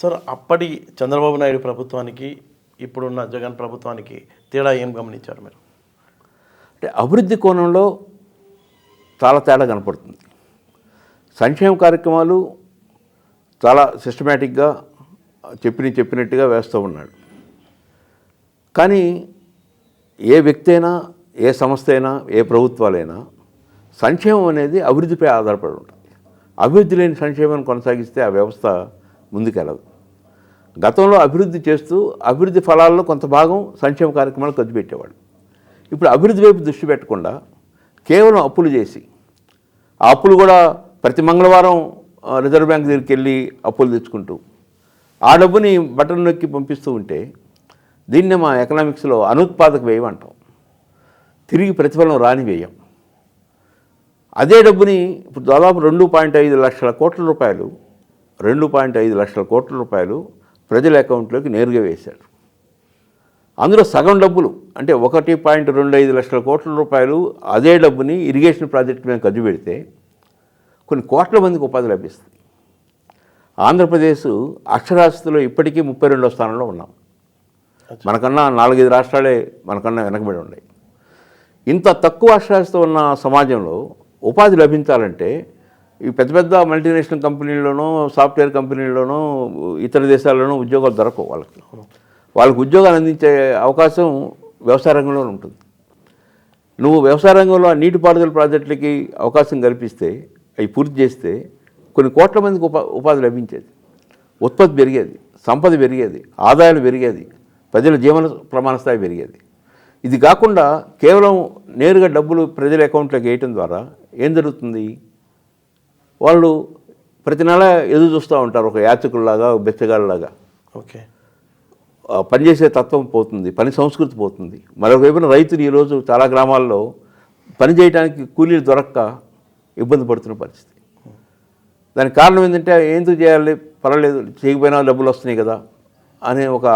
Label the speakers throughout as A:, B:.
A: Sir అప్పటి చంద్రబాబు నాయుడు ప్రభుత్వానికి ఇప్పుడున్న జగన్ ప్రభుత్వానికి తేడా ఏం గమనించారు మీరు?
B: అంటే అభివృద్ధి కోణంలో చాలా తేడా కనపడుతుంది. సంక్షేమ కార్యక్రమాలు చాలా సిస్టమేటిక్గా చెప్పినట్టుగా వేస్తూ ఉన్నాడు. కానీ ఏ వ్యక్తి అయినా, ఏ సంస్థ అయినా, ఏ ప్రభుత్వాలైనా సంక్షేమం అనేది అభివృద్ధిపై ఆధారపడి ఉంటుంది. అభివృద్ధి లేని సంక్షేమాన్ని కొనసాగిస్తే ఆ వ్యవస్థ ముందుకెళ్ళదు. గతంలో అభివృద్ధి చేస్తూ అభివృద్ధి ఫలాల్లో కొంత భాగం సంక్షేమ కార్యక్రమాలు ఖర్చు పెట్టేవాడు. ఇప్పుడు అభివృద్ధి వైపు దృష్టి పెట్టకుండా కేవలం అప్పులు చేసి, ఆ అప్పులు కూడా ప్రతి మంగళవారం రిజర్వ్ బ్యాంక్ దగ్గరికి వెళ్ళి అప్పులు తెచ్చుకుంటూ ఆ డబ్బుని బటన్ నొక్కి పంపిస్తూ ఉంటే దీన్నే మా ఎకనామిక్స్లో అనుత్పాదక వ్యయం అంటాం. తిరిగి ప్రతిఫలం రాని వ్యయం. అదే డబ్బుని ఇప్పుడు దాదాపు 2.5 లక్షల కోట్ల రూపాయలు 2.5 లక్షల కోట్ల రూపాయలు ప్రజల అకౌంట్లోకి నేరుగా వేశారు. అందులో సగం డబ్బులు అంటే 1.25 లక్షల కోట్ల రూపాయలు అదే డబ్బుని ఇరిగేషన్ ప్రాజెక్టు మీద ఖర్చు పెడితే కొన్ని కోట్ల మందికి ఉపాధి లభిస్తుంది. ఆంధ్రప్రదేశ్ అక్షరాస్యతలో ఇప్పటికీ 32వ స్థానంలో ఉన్నాం. మనకన్నా 4-5 రాష్ట్రాలే మనకన్నా వెనకబడి ఉన్నాయి. ఇంత తక్కువ అక్షరాస్యత ఉన్న సమాజంలో ఉపాధి లభించాలంటే ఈ పెద్ద పెద్ద మల్టీనేషనల్ కంపెనీల్లోనూ, సాఫ్ట్వేర్ కంపెనీల్లోనూ, ఇతర దేశాల్లోనూ ఉద్యోగాలు దొరకవు. వాళ్ళకి ఉద్యోగాలు అందించే అవకాశం వ్యవసాయ రంగంలోనే ఉంటుంది. నువ్వు వ్యవసాయ రంగంలో నీటిపారుదల ప్రాజెక్టులకి అవకాశం కల్పిస్తే, అవి పూర్తి చేస్తే కొన్ని కోట్ల మందికి ఉపాధి లభించేది, ఉత్పత్తి పెరిగేది, సంపద పెరిగేది, ఆదాయాలు పెరిగేది, ప్రజల జీవన ప్రమాణ స్థాయి పెరిగేది. ఇది కాకుండా కేవలం నేరుగా డబ్బులు ప్రజల అకౌంట్లోకి వేయటం ద్వారా ఏం జరుగుతుంది? వాళ్ళు ప్రతి నెల ఎదురు చూస్తూ ఉంటారు, ఒక యాచకుల్లాగా, బెచ్చగాళ్ళలాగా.
A: ఓకే,
B: పనిచేసే తత్వం పోతుంది, పని సంస్కృతి పోతుంది. మరొక వైపున రైతులు ఈరోజు చాలా గ్రామాల్లో పని చేయడానికి కూలీలు దొరక్క ఇబ్బంది పడుతున్న పరిస్థితి. దానికి కారణం ఏంటంటే ఎందుకు చేయాలి, పర్వాలేదు చేయకపోయినా డబ్బులు వస్తున్నాయి కదా అనే ఒక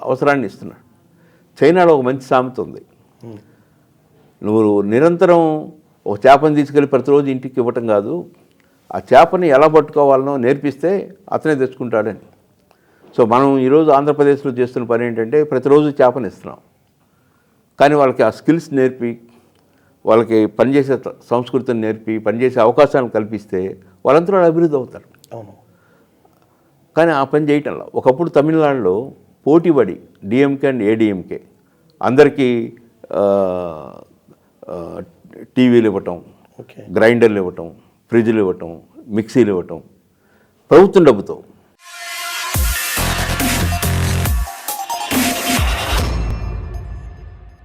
B: అవసరాన్ని ఇస్తున్నాడు. చైనాలో ఒక మంచి సామెత ఉంది, నువ్వు నిరంతరం ఒక చేపను తీసుకెళ్ళి ప్రతిరోజు ఇంటికి ఇవ్వటం కాదు, ఆ చేపని ఎలా పట్టుకోవాలనో నేర్పిస్తే అతనే తెచ్చుకుంటాడని. సో మనం ఈరోజు ఆంధ్రప్రదేశ్లో చేస్తున్న పని ఏంటంటే ప్రతిరోజు చేపని ఇస్తున్నాం, కానీ వాళ్ళకి ఆ స్కిల్స్ నేర్పి, వాళ్ళకి పనిచేసే సంస్కృతిని నేర్పి, పనిచేసే అవకాశాలను కల్పిస్తే వాళ్ళంతా అభివృద్ధి అవుతారు.
A: అవును.
B: కానీ ఆ పని చేయటంలో ఒకప్పుడు తమిళనాడులో పోటీపడి డిఎంకే అండ్ ఏడిఎంకే అందరికీ టీవీలు ఇవ్వటం, గ్రైండర్లు ఇవ్వటం, ఫ్రిడ్జ్లు ఇవ్వటం, మిక్సీలు ఇవ్వటం ప్రభుత్వం డబ్బుతో.